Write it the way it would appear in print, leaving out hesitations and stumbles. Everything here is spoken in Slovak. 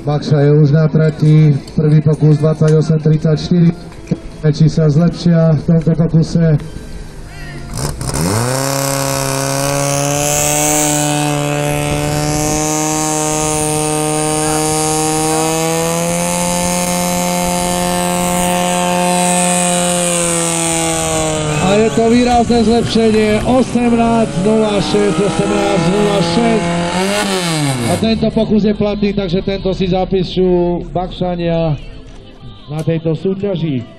Bakša je už na trati, prvý pokus 28.34, či sa zlepšia v tomto pokuse. A je to výrazné zlepšenie, 18.06, 18.06. A tento pokus je platný, takže tento si zapíšu Bakšania na tejto súťaži.